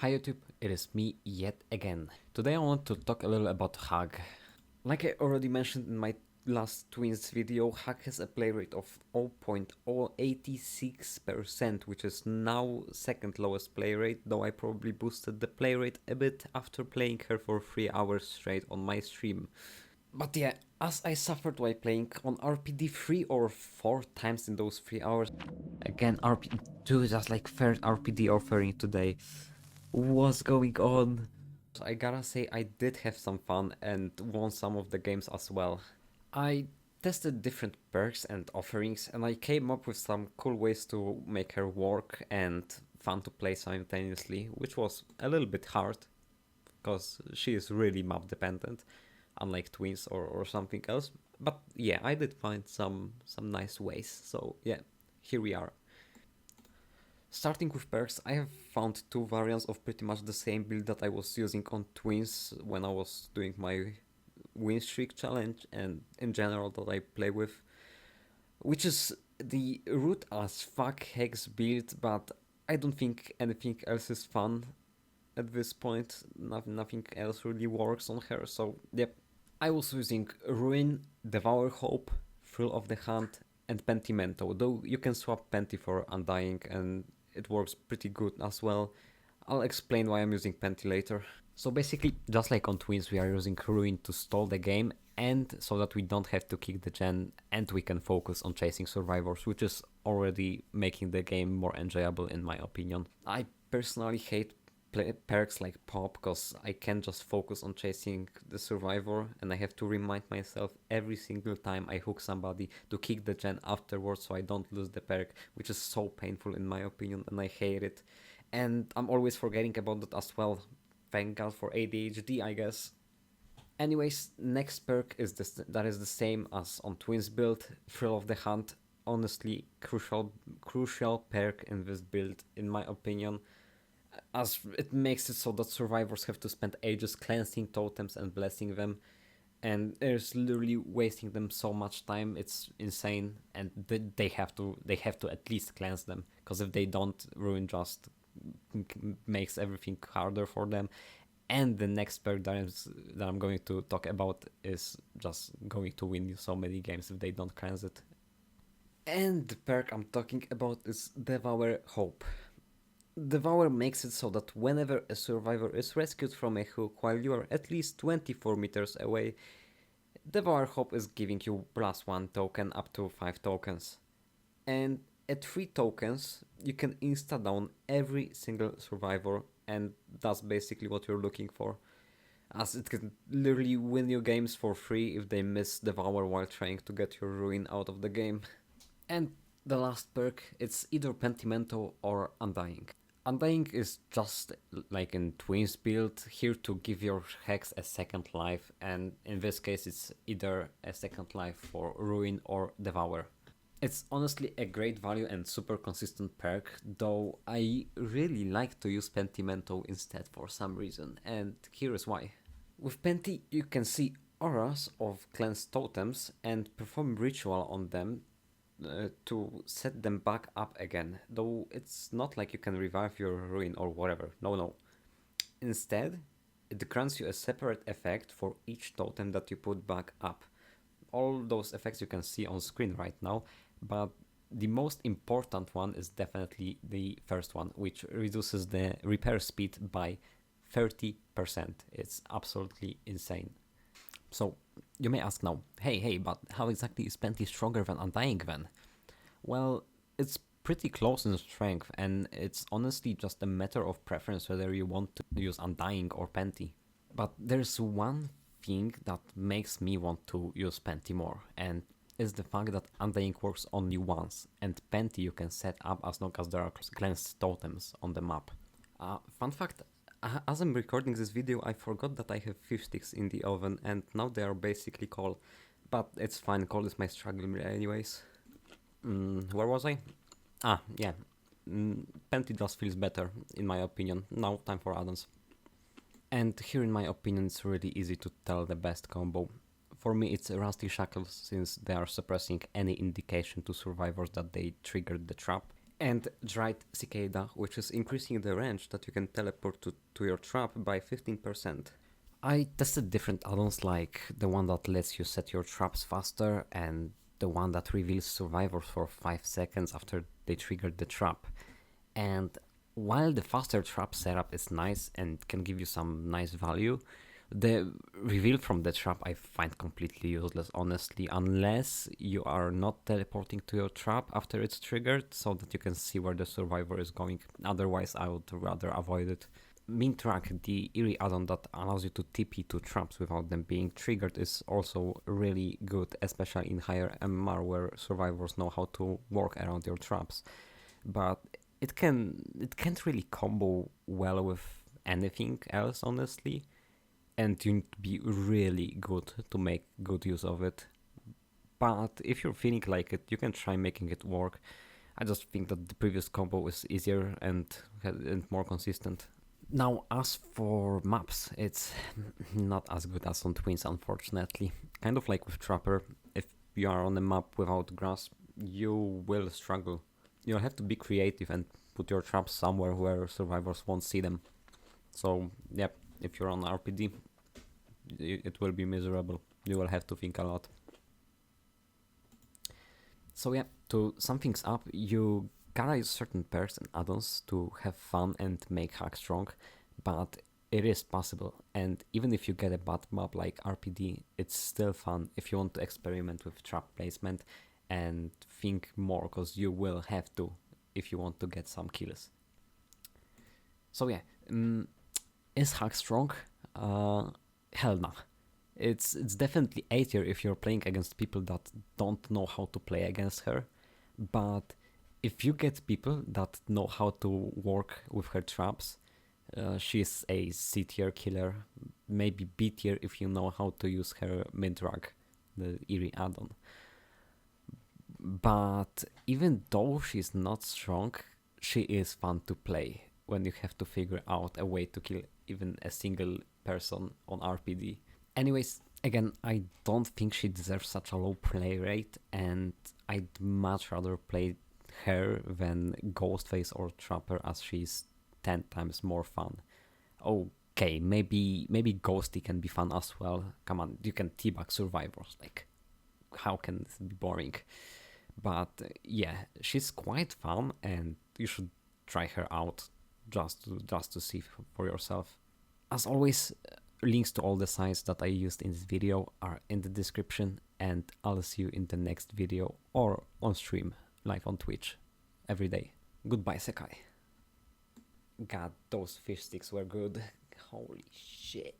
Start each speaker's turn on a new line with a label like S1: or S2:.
S1: Hi YouTube, it is me yet again. Today I want to talk a little about Hug. Like I already mentioned in my last Twins video, Hug has a play rate of 0.086%, which is now second lowest play rate, though I probably boosted the play rate a bit after playing her for 3 hours straight on my stream. But yeah, as I suffered while playing on RPD 3 or 4 times in those 3 hours, again RPD 2 is just like third RPD offering today. What's going on? So I gotta say I did have some fun and won some of the games as well. I tested different perks and offerings and I came up with some cool ways to make her work and fun to play simultaneously, which was a little bit hard because she is really map dependent, unlike Twins or something else. But yeah, I did find some nice ways. So yeah, here we are. Starting with perks, I have found two variants of pretty much the same build that I was using on Twins when I was doing my win streak challenge and in general that I play with, which is the root as fuck hex build, but I don't think anything else is fun at this point. Nothing else really works on her, so yep. I was using Ruin, Devour Hope, Thrill of the Hunt, and Pentimento, though you can swap Penti for Undying and it works pretty good as well. I'll explain why I'm using Penti later. So basically, just like on Twins, we are using Ruin to stall the game and so that we don't have to kick the gen and we can focus on chasing survivors, which is already making the game more enjoyable in my opinion. I personally hate perks like Pop because I can't just focus on chasing the survivor and I have to remind myself every single time I hook somebody to kick the gen afterwards so I don't lose the perk, which is so painful in my opinion and I hate it. And I'm always forgetting about that as well. Thank God for ADHD, I guess. Anyways, next perk is that is the same as on Twins build, Thrill of the Hunt. Honestly, crucial perk in this build in my opinion, as it makes it so that survivors have to spend ages cleansing totems and blessing them, and it's literally wasting them so much time. It's insane, and they have to at least cleanse them, because if they don't, Ruin just makes everything harder for them. And the next perk that I'm going to talk about is just going to win you so many games if they don't cleanse it. And the perk I'm talking about is Devour Hope. Devour makes it so that whenever a survivor is rescued from a hook while you are at least 24 meters away, Devour Hope is giving you +1 token up to 5 tokens. And at 3 tokens, you can insta down every single survivor, and that's basically what you're looking for, as it can literally win you games for free if they miss Devour while trying to get your Ruin out of the game. And the last perk, it's either Pentimento or Undying. Undying is just like in Twins build, here to give your Hex a second life, and in this case it's either a second life for Ruin or Devour. It's honestly a great value and super consistent perk, though I really like to use Pentimento instead for some reason, and here is why. With Penti you can see auras of cleansed totems and perform ritual on them to set them back up again, though it's not like you can revive your Ruin or whatever, no. Instead, it grants you a separate effect for each totem that you put back up. All those effects you can see on screen right now, but the most important one is definitely the first one, which reduces the repair speed by 30%. It's absolutely insane. So you may ask now, hey, but how exactly is Penti stronger than Undying then? Well, it's pretty close in strength, and it's honestly just a matter of preference whether you want to use Undying or Penti. But there's one thing that makes me want to use Penti more, and is the fact that Undying works only once, and Penti you can set up as long as there are cleansed totems on the map. Fun fact, as I'm recording this video, I forgot that I have fish sticks in the oven, and now they are basically cold. But it's fine, cold is my struggle meal anyways. Where was I? Yeah. Penti just feels better, in my opinion. Now, time for add-ons. And here, in my opinion, it's really easy to tell the best combo. For me, it's Rusty Shackles, since they are suppressing any indication to survivors that they triggered the trap. And dried cicada, which is increasing the range that you can teleport to your trap by 15%. I tested different add-ons like the one that lets you set your traps faster and the one that reveals survivors for 5 seconds after they triggered the trap. And while the faster trap setup is nice and can give you some nice value, the reveal from the trap I find completely useless, honestly, unless you are not teleporting to your trap after it's triggered so that you can see where the survivor is going. Otherwise, I would rather avoid it. Track, the eerie add-on that allows you to TP to traps without them being triggered, is also really good, especially in higher MMR where survivors know how to work around your traps. But it can't really combo well with anything else, honestly, and you need to be really good to make good use of it. But if you're feeling like it, you can try making it work. I just think that the previous combo is easier and more consistent. Now, as for maps, it's not as good as on Twins, unfortunately. Kind of like with Trapper, if you are on a map without grass, you will struggle. You'll have to be creative and put your traps somewhere where survivors won't see them. So, yep, if you're on RPD, it will be miserable. You will have to think a lot. So yeah, to sum things up, you gotta use certain pairs and add-ons to have fun and make hack strong, but it is possible. And even if you get a bad map like RPD, it's still fun if you want to experiment with trap placement and think more, because you will have to if you want to get some kills. So yeah, is hack strong? Hell no. It's definitely A tier if you're playing against people that don't know how to play against her, but if you get people that know how to work with her traps, she's a C tier killer, maybe B tier if you know how to use her mid-drag, the eerie add-on. But even though she's not strong, she is fun to play when you have to figure out a way to kill even a single person on RPD. Anyways, again, I don't think she deserves such a low play rate, and I'd much rather play her than Ghostface or Trapper, as she's 10 times more fun. Okay, maybe Ghosty can be fun as well. Come on, you can teabag survivors. Like, how can this be boring? But yeah, she's quite fun, and you should try her out just to see for yourself. As always, links to all the sites that I used in this video are in the description, and I'll see you in the next video or on stream, live on Twitch, every day. Goodbye, Sekai. God, those fish sticks were good. Holy shit.